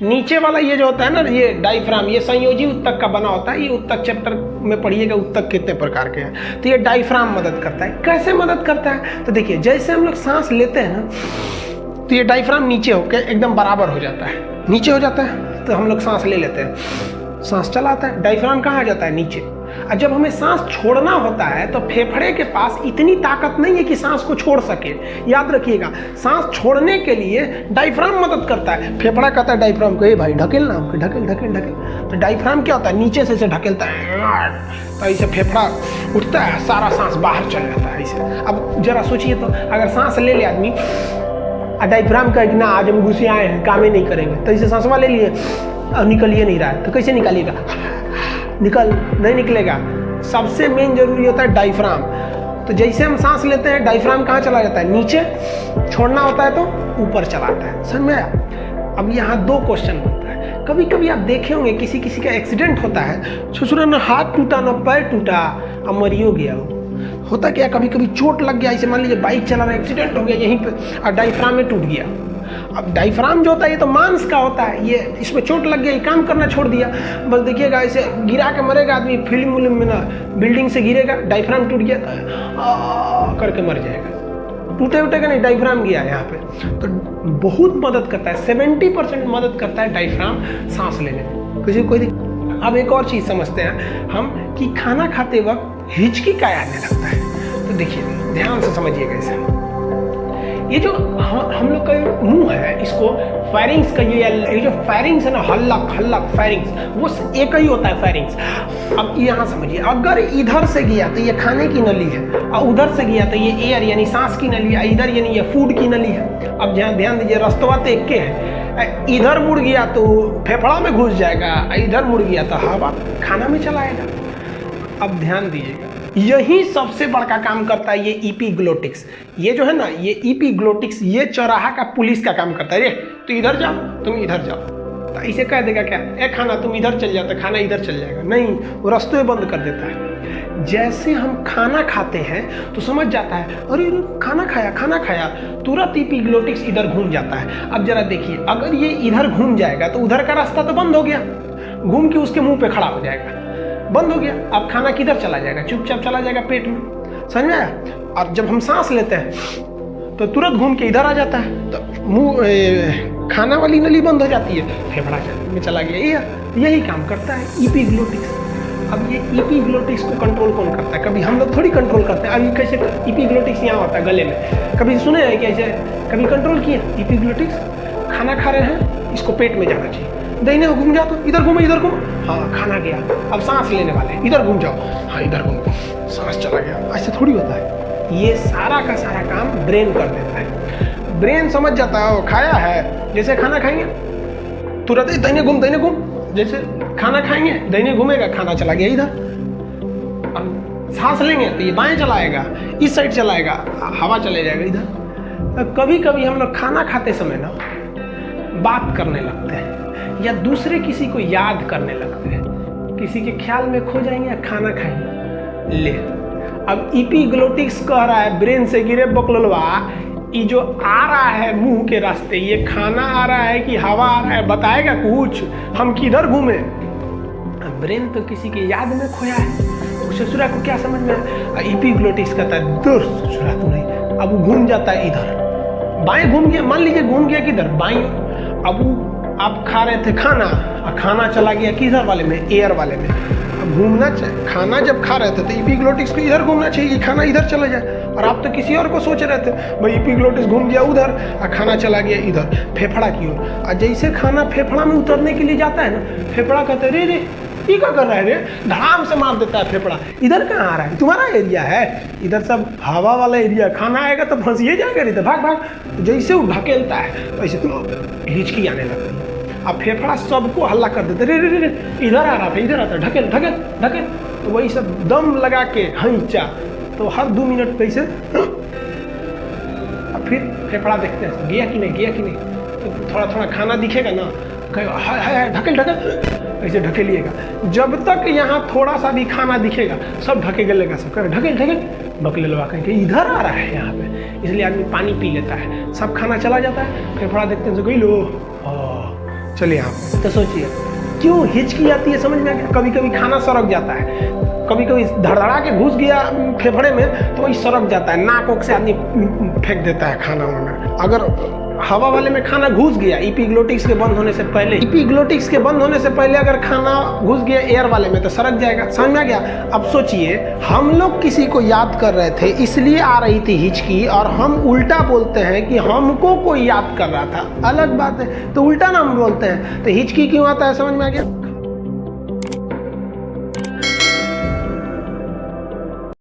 नीचे वाला ये जो होता है ना, ये डायफ्राम, ये संयोजी उत्तक का बना होता है। ये उत्तक चैप्टर में पढ़िएगा उत्तक कितने प्रकार के हैं। तो ये डायफ्राम मदद करता है। कैसे मदद करता है? तो देखिए, जैसे हम लोग सांस लेते हैं ना, तो ये डायफ्राम नीचे होकर एकदम बराबर हो जाता है, नीचे हो जाता है, तो हम लोग सांस ले लेते हैं, सांस चलाता है। डायफ्राम कहाँ आ जाता है? नीचे। और जब हमें सांस छोड़ना होता है तो फेफड़े के पास इतनी ताकत नहीं है कि सांस को छोड़ सके। याद रखिएगा, सांस छोड़ने के लिए डायफ्राम मदद करता है। फेफड़ा कहता है डायफ्राम को, ए भाई ढकेल ना, ढकेल ढकेल ढकेल। तो डायफ्राम क्या होता है? नीचे से ढकेलता है, तो ऐसे फेफड़ा उठता है, सारा सांस बाहर चल जाता है ऐसे। अब जरा सोचिए तो, अगर सांस ले ले आदमी, डायफ्राम का ना आज हम घुसे आए हैं, काम ही नहीं करेंगे, तो इसे सांसवा ले लिए और निकलिए नहीं रहा है, तो कैसे निकालिएगा? निकल नहीं निकलेगा। सबसे मेन जरूरी होता है डायफ्राम। तो जैसे हम सांस लेते हैं, डायफ्राम कहाँ चला जाता है? नीचे। छोड़ना होता है तो ऊपर चलाता है। समझ में आया? अब यहाँ दो क्वेश्चन बनता है। कभी कभी आप देखे होंगे किसी किसी का एक्सीडेंट होता है, ससुरा ना हाथ टूटा ना पैर टूटा, अब मरियो गया हो। होता क्या, कभी कभी चोट लग गया, इसे मान लीजिए बाइक चला रहा है, एक्सीडेंट हो गया यहीं पे और डायफ्राम में टूट गया। अब डायफ्राम जो होता है ये तो मांस का होता है, ये इसमें चोट लग गया, ये काम करना छोड़ दिया, बस देखिएगा ऐसे गिरा के मरेगा आदमी। फिल्म उल्म में ना, बिल्डिंग से गिरेगा, डायफ्राम टूट गया करके मर जाएगा। टूटे उठेगा नहीं, डायफ्राम गया यहाँ पे। तो बहुत मदद करता है, 70% मदद करता है डायफ्राम सांस लेने में। किसी कोई अब एक और चीज़ समझते हैं हम कि खाना खाते वक्त हिचकी का आने लगता है। तो देखिए, ध्यान से समझिएगा इसे। ये जो हम लोग का मुंह है, इसको फेरिंग्स का ये जो फेरिंग्स है ना, हल्लक फेरिंग्स, वो एक ही होता है फेरिंग्स। अब यहाँ समझिए, अगर इधर से गया तो ये खाने की नली है, और उधर से गया तो ये एयर यानी सांस की नली है, इधर यानी ये फूड की नली है। अब ध्यान दीजिए, रस्तवा तो एक के है। इधर मुड़ गया तो फेफड़ा में घुस जाएगा, इधर मुड़ गया तो हवा खाना में चलाएगा। अब ध्यान दीजिएगा, यही सबसे बड़ा काम करता है ये इपीग्लोटिक्स। ये जो है ना, ये इपीग्लोटिक्स, ये चौराहा का पुलिस का काम करता है। रे तो इधर जाओ, तुम इधर जाओ, तो इसे कह देगा क्या, ए खाना तुम इधर चल जाओ, तो खाना इधर चल जाएगा। नहीं, वो रास्ते बंद कर देता है। जैसे हम खाना खाते हैं तो समझ जाता है, अरे खाना खाया, तुरंत इपीग्लोटिक्स इधर घूम जाता है। अब जरा देखिए, अगर ये इधर घूम जाएगा तो उधर का रास्ता तो बंद हो गया, घूम के उसके मुंह पे खड़ा हो जाएगा, बंद हो गया। अब खाना किधर चला जाएगा? चुपचाप चला जाएगा पेट में। समझ में आया? और जब हम सांस लेते हैं तो तुरंत घूम के इधर आ जाता है, तो मुंह खाना वाली नली बंद हो जाती है, फेफड़ा में चला गया। यही काम करता है इपीग्लोटिक्स। अब ये इपीग्लोटिक्स को कंट्रोल कौन करता है? कभी हम लोग थोड़ी कंट्रोल करते हैं। अभी कैसे इपीग्लोटिक्स यहाँ होता है गले में, कभी सुने हैं कि ऐसे कभी कंट्रोल किए? इपीग्लोटिक्स खाना खा रहे हैं, इसको पेट में जाना चाहिए, दाहिने घूम जाओ, तो इधर घूमो, हाँ खाना गया। अब सांस लेने वाले, इधर घूम जाओ, हाँ इधर घूमो, सांस चला गया। ऐसे थोड़ी होता है। ये सारा का सारा काम ब्रेन कर देता है। ब्रेन समझ जाता है, वो खाया है, जैसे खाना खाएंगे तुरंत दाहिने घूम, जैसे खाना खाएंगे दाहिने घूमेगा, खाना चला गया इधर। अब सांस लेंगे तो ये बाएं चलाएगा, इस साइड चलाएगा, हवा चले जाएगा इधर। कभी कभी हम लोग खाना खाते समय ना बात करने लगते हैं, या दूसरे किसी को याद करने लगते हैं, किसी के ख्याल में खो जाएंगे या खाना खाएंगे। ले, अब इपीग्लोटिक्स कह रहा है ब्रेन से, गिरे बकलोलवा, ये जो आ रहा है मुंह के रास्ते, ये खाना आ रहा है कि हवा आ रहा है, बताएगा कुछ, हम किधर घूमे? ब्रेन तो किसी के याद में खोया है, ससुरा को क्या समझ में? इपीग्लोटिक्स कहता है दूर ससुरा तू नहीं। अब वो घूम जाता है इधर, बाएं घूम गया, मान लीजिए घूम गया किधर? बाएं। अब आप खा रहे थे खाना, और खाना चला गया किधर वाले में? एयर वाले में। अब घूमना चाहिए, खाना जब खा रहे थे तो इपीग्लोटिक्स को इधर घूमना चाहिए कि खाना इधर चला जाए, और आप तो किसी और को सोच रहे थे, भाई इपीग्लोटिक्स घूम गया उधर और खाना चला गया इधर, फेफड़ा की ओर। और जैसे खाना फेफड़ा में उतरने के लिए जाता है ना, फेफड़ा कहते हैं रे ये क्या कर रहा है रे, धड़ाम से मार देता है फेफड़ा, इधर कहाँ आ रहा है, तुम्हारा एरिया है, इधर सब हवा वाला एरिया, खाना आएगा तो फंसिए जाएगा, इधर भाग भाग। जैसे वो ढकेलता है वैसे तो हिचकी आने लगती है। अब फेफड़ा सबको हल्ला कर देते, रे रे रे इधर आ रहा था, इधर आता, ढकेल ढकेल ढकेल। तो वही सब दम लगा के हंचा, तो हर 2 मिनट पे से अब फिर फेफड़ा देखते हैं गया कि नहीं, तो थोड़ा थोड़ा खाना दिखेगा ना, कहेगा ढकेल ढकेल, ऐसे ढकेलिएगा। जब तक यहाँ थोड़ा सा भी खाना दिखेगा सब ढकेलेगा, सब कहेगा ढकेल ढकेल, बकलेलवा कहेंगे इधर आ रहा है यहाँ पे। इसलिए आदमी पानी पी लेता है, सब खाना चला जाता है, फेफड़ा देखते हैं गई लो चलिए आप तो सोचिए क्यों हिचकी आती है, समझ में आ गया। कभी कभी खाना सड़क जाता है, कभी कभी धड़धड़ा के घुस गया फेफड़े में तो वही सड़क जाता है, नाक ओक से आदमी फेंक देता है खाना वाना। अगर हवा वाले में खाना घुस गया इपीग्लोटिक्स के बंद होने से पहले, इपीग्लोटिक्स के बंद होने से पहले अगर खाना घुस गया एयर वाले में तो सड़क जाएगा, समझ में आ गया। अब सोचिए हम लोग किसी को याद कर रहे थे इसलिए आ रही थी हिचकी, और हम उल्टा बोलते हैं कि हमको कोई याद कर रहा था, अलग बात है। तो उल्टा ना हम बोलते हैं तो हिचकी क्यों आता है, समझ में आ गया।